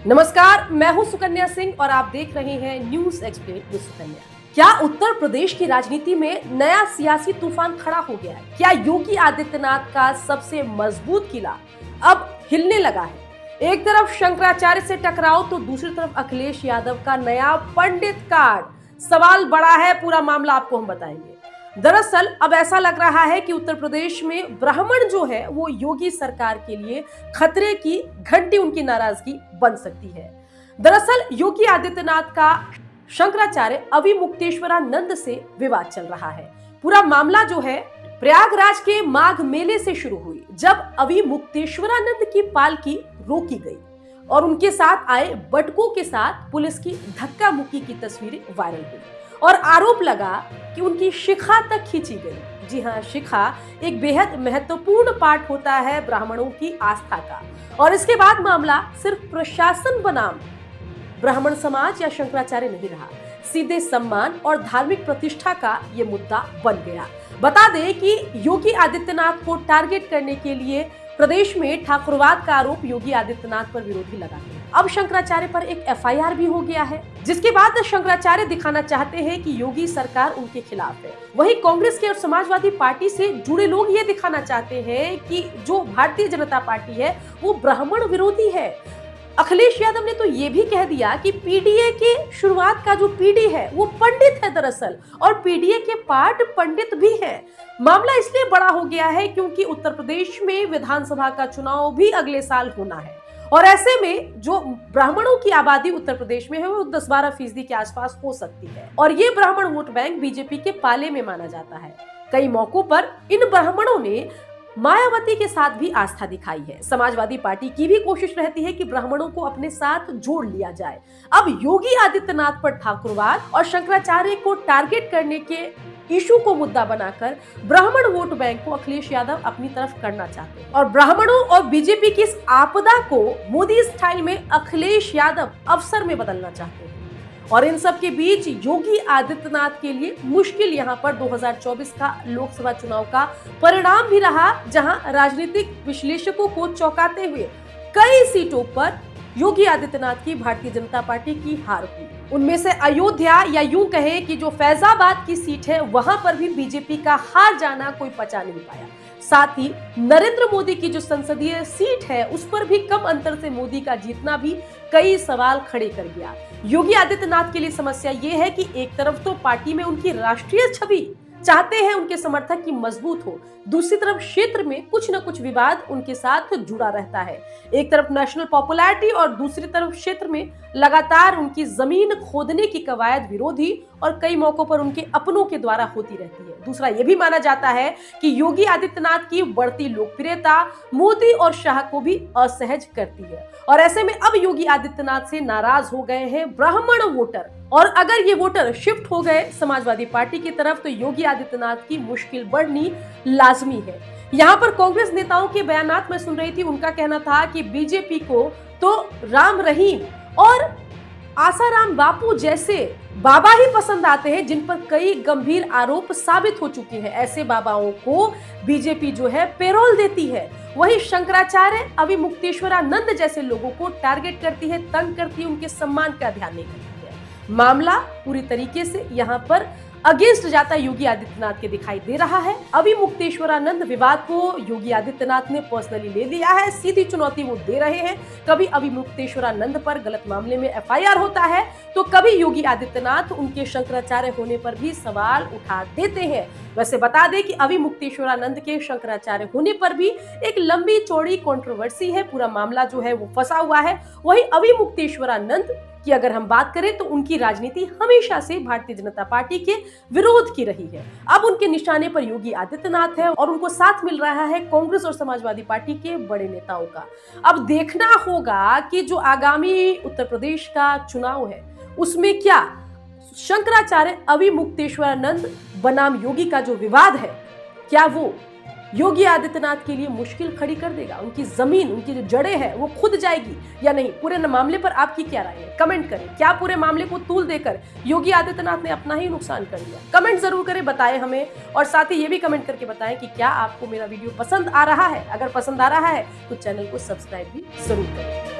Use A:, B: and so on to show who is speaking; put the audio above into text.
A: नमस्कार, मैं हूं सुकन्या सिंह और आप देख रहे हैं न्यूज एक्सप्लेन विद सुकन्या। क्या उत्तर प्रदेश की राजनीति में नया सियासी तूफान खड़ा हो गया है? क्या योगी आदित्यनाथ का सबसे मजबूत किला अब हिलने लगा है? एक तरफ शंकराचार्य से टकराव तो दूसरी तरफ अखिलेश यादव का नया पंडित कार्ड। सवाल बड़ा है, पूरा मामला आपको हम बताएंगे। दरअसल अब ऐसा लग रहा है कि उत्तर प्रदेश में ब्राह्मण जो है वो योगी सरकार के लिए खतरे की घंटी, उनकी नाराजगी बन सकती है। दरअसल योगी आदित्यनाथ का शंकराचार्य अविमुक्तेश्वरानंद से विवाद चल रहा है। पूरा मामला जो है प्रयागराज के माघ मेले से शुरू हुई, जब अविमुक्तेश्वरानंद की पालकी रोकी गई और उनके साथ आए बटुकों के साथ पुलिस की धक्का मुक्की की तस्वीरें वायरल हुई और आरोप लगा कि उनकी शिखा तक खींची गई। जी हाँ, शिखा एक बेहद महत्वपूर्ण पार्ट होता है ब्राह्मणों की आस्था का। और इसके बाद मामला सिर्फ प्रशासन बनाम ब्राह्मण समाज या शंकराचार्य नहीं रहा, सीधे सम्मान और धार्मिक प्रतिष्ठा का ये मुद्दा बन गया। बता दें कि योगी आदित्यनाथ को टारगेट करने के लिए प्रदेश में ठाकुरवाद का आरोप योगी आदित्यनाथ पर विरोधी लगा है। अब शंकराचार्य पर एक एफआईआर भी हो गया है, जिसके बाद शंकराचार्य दिखाना चाहते हैं कि योगी सरकार उनके खिलाफ है। वहीं कांग्रेस के और समाजवादी पार्टी से जुड़े लोग ये दिखाना चाहते हैं कि जो भारतीय जनता पार्टी है वो ब्राह्मण विरोधी है। अखिलेश यादव ने तो ये भी कह दिया कि पीडीए के शुरुआत का जो पीडी है वो पंडित है दरअसल, और पीडीए के पार्ट पंडित भी है। मामला इसलिए बड़ा हो गया है क्योंकि उत्तर प्रदेश में विधानसभा का चुनाव भी अगले साल होना है और ऐसे में जो ब्राह्मणों की आबादी उत्तर प्रदेश में है वो 10-12% के आसपास हो सकती है और ये ब्राह्मण वोट बैंक बीजेपी के पाले में माना जाता है। कई मौकों पर इन ब्राह्मणों ने मायावती के साथ भी आस्था दिखाई है। समाजवादी पार्टी की भी कोशिश रहती है कि ब्राह्मणों को अपने साथ जोड़ लिया जाए। अब योगी आदित्यनाथ पर ठाकुरवाद और शंकराचार्य को टारगेट करने के इशू को मुद्दा बनाकर ब्राह्मण वोट बैंक को अखिलेश यादव अपनी तरफ करना चाहते हैं और ब्राह्मणों और बीजेपी की इस आपदा को मोदी स्टाइल में अखिलेश यादव अवसर में बदलना चाहते हैं। और इन सब के बीच योगी आदित्यनाथ के लिए मुश्किल यहाँ पर 2024 का लोकसभा चुनाव का परिणाम भी रहा, जहां राजनीतिक विश्लेषकों को चौंकाते हुए कई सीटों पर योगी आदित्यनाथ की भारतीय जनता पार्टी की हार हुई। उनमें से अयोध्या या यूं कहे कि जो फैजाबाद की सीट है वहां पर भी बीजेपी का हार जाना कोई पचा नहीं पाया। साथ ही नरेंद्र मोदी की जो संसदीय सीट है उस पर भी कम अंतर से मोदी का जीतना भी कई सवाल खड़े कर गया। योगी आदित्यनाथ के लिए समस्या ये है कि एक तरफ तो पार्टी में उनकी राष्ट्रीय छवि चाहते हैं उनके समर्थक की मजबूत हो, दूसरी तरफ क्षेत्र में कुछ न कुछ विवाद उनके साथ जुड़ा रहता है। एक तरफ नेशनल पॉपुलैरिटी और दूसरी तरफ क्षेत्र में लगातार उनकी जमीन खोदने की कवायद विरोधी और कई मौकों पर उनके अपनों के द्वारा होती रहती है। दूसरा ये भी माना जाता है कि योगी आदित्यनाथ की बढ़ती लोकप्रियता मोदी और शाह को भी असहज करती है और ऐसे में अब योगी आदित्यनाथ से नाराज हो गए हैं ब्राह्मण वोटर और अगर ये वोटर शिफ्ट हो गए समाजवादी पार्टी की तरफ तो योगी आदित्यनाथ की मुश्किल बढ़नी लाजमी है। यहाँ पर कांग्रेस नेताओं के बयानात में सुन रही थी, उनका कहना था कि बीजेपी को तो राम रहीम और आसाराम बापू जैसे बाबा ही पसंद आते हैं जिन पर कई गंभीर आरोप साबित हो चुके हैं। ऐसे बाबाओं को बीजेपी जो है पेरोल देती है। वही शंकराचार्य अविमुक्तेश्वरानंद जैसे लोगों को टारगेट करती है, तंग करती है, उनके सम्मान का ध्यान नहीं करती है। मामला पूरी तरीके से यहाँ पर अगेंस्ट जाता योगी आदित्यनाथ के दिखाई दे रहा है। अविमुक्तेश्वरानंद विवाद को योगी आदित्यनाथ ने पर्सनली ले लिया है, सीधी चुनौती वो दे रहे हैं। कभी अविमुक्तेश्वरानंद पर गलत मामले में एफआईआर होता है तो कभी योगी आदित्यनाथ उनके शंकराचार्य होने पर भी सवाल उठा देते हैं। वैसे बता दें कि अविमुक्तेश्वरानंद के शंकराचार्य होने पर भी एक लंबी चौड़ी कंट्रोवर्सी है, पूरा मामला जो है वो फंसा हुआ है। वही अविमुक्तेश्वरानंद की अगर हम बात करें तो उनकी राजनीति हमेशा से भारतीय जनता पार्टी के विरोध की रही है। अब उनके निशाने पर योगी आदित्यनाथ है और उनको साथ मिल रहा है कांग्रेस और समाजवादी पार्टी के बड़े नेताओं का। अब देखना होगा कि जो आगामी उत्तर प्रदेश का चुनाव है उसमें क्या शंकराचार्य अविमुक्तेश्वरानंद बनाम योगी का जो विवाद है क्या वो योगी आदित्यनाथ के लिए मुश्किल खड़ी कर देगा, उनकी जमीन, उनकी जो जड़ें हैं वो खुद जाएगी या नहीं। पूरे मामले पर आपकी क्या राय है, कमेंट करें। क्या पूरे मामले को तूल देकर योगी आदित्यनाथ ने अपना ही नुकसान कर लिया? कमेंट जरूर करें, बताएं हमें। और साथ ही ये भी कमेंट करके बताएं कि क्या आपको मेरा वीडियो पसंद आ रहा है। अगर पसंद आ रहा है तो चैनल को सब्सक्राइब भी जरूर करें।